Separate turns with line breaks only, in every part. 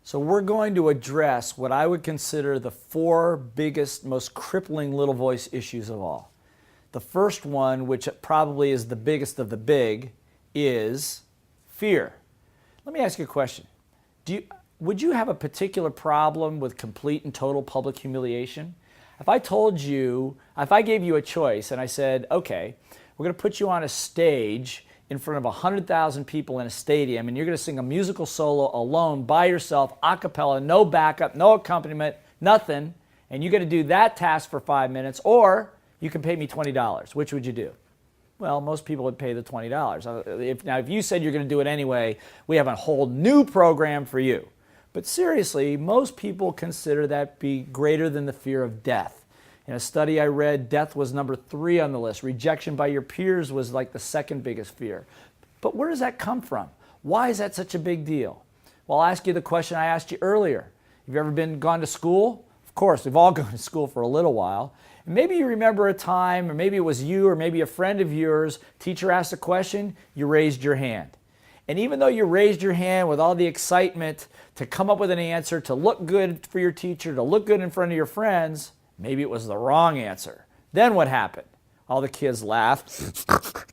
So we're going to address what I would consider the four biggest, most crippling little voice issues of all. The first one, which probably is the biggest of the big, is fear. Let me ask you a question. Would you have a particular problem with complete and total public humiliation? If I gave you a choice and I said, okay, we're going to put you on a stage in front of 100,000 people in a stadium and you're going to sing a musical solo alone by yourself, a cappella, no backup, no accompaniment, nothing, and you're going to do that task for 5 minutes, or you can pay me $20. Which would you do? Well, most people would pay the $20. Now, if you said you're going to do it anyway, we have a whole new program for you. But seriously, most people consider that be greater than the fear of death. In a study I read, death was number 3 on the list. Rejection by your peers was like the second biggest fear. But where does that come from? Why is that such a big deal? Well, I'll ask you the question I asked you earlier. Have you ever gone to school? Of course, we've all gone to school for a little while. And maybe you remember a time, or maybe it was you, or maybe a friend of yours, teacher asked a question, you raised your hand. And even though you raised your hand with all the excitement to come up with an answer, to look good for your teacher, to look good in front of your friends, maybe it was the wrong answer. Then what happened? All the kids laughed.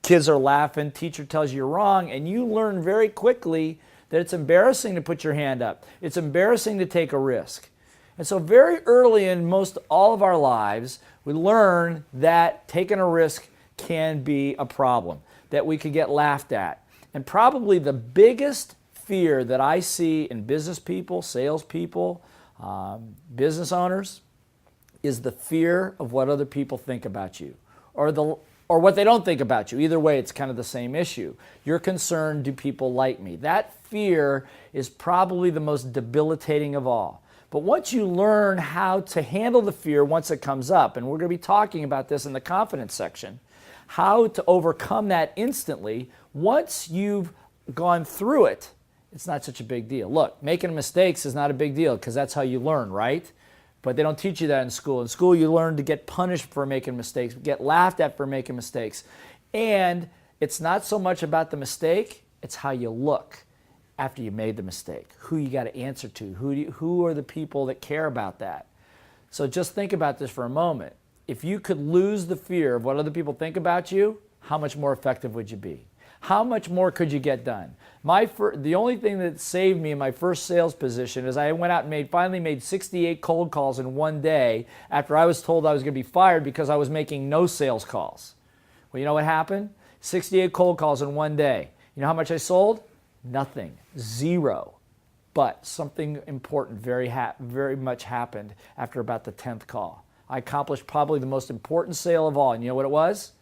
Kids are laughing. Teacher tells you you're wrong. And you learn very quickly that it's embarrassing to put your hand up. It's embarrassing to take a risk. And so very early in most all of our lives, we learn that taking a risk can be a problem, that we could get laughed at. And probably the biggest fear that I see in business people, salespeople, business owners, is the fear of what other people think about you, or what they don't think about you. Either way, it's kind of the same issue. You're concerned, do people like me? That fear is probably the most debilitating of all. But once you learn how to handle the fear once it comes up, and we're going to be talking about this in the confidence section, how to overcome that instantly, once you've gone through it, it's not such a big deal. Look, making mistakes is not a big deal because that's how you learn, right? But they don't teach you that in school. In school, you learn to get punished for making mistakes, get laughed at for making mistakes. And it's not so much about the mistake, it's how you look after you made the mistake, who you got to answer to, who are the people that care about that. So just think about this for a moment. If you could lose the fear of what other people think about you, how much more effective would you be? How much more could you get done? The only thing that saved me in my first sales position is I went out and finally made 68 cold calls in one day after I was told I was going to be fired because I was making no sales calls. Well, you know what happened? 68 cold calls in one day. You know how much I sold? Nothing. 0. But something important very much happened after about the 10th call. I accomplished probably the most important sale of all. And you know what it was?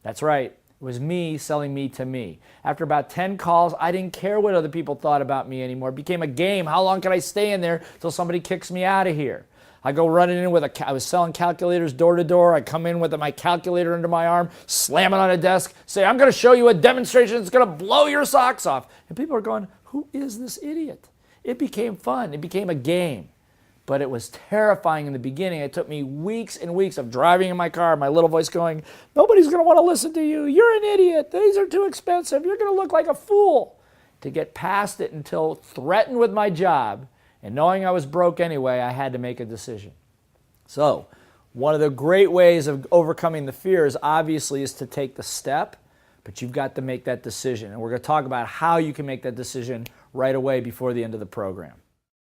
That's right. It was me selling me to me. After about 10 calls, I didn't care what other people thought about me anymore. It became a game. How long can I stay in there until somebody kicks me out of here? I go running in I was selling calculators door to door. I come in with my calculator under my arm, slam it on a desk, say, I'm going to show you a demonstration that's going to blow your socks off. And people are going, who is this idiot? It became fun. It became a game. But it was terrifying in the beginning. It took me weeks and weeks of driving in my car, my little voice going, nobody's going to want to listen to you. You're an idiot. These are too expensive. You're going to look like a fool. To get past it until threatened with my job and knowing I was broke anyway, I had to make a decision. So one of the great ways of overcoming the fears obviously is to take the step, but you've got to make that decision. And we're going to talk about how you can make that decision right away before the end of the program.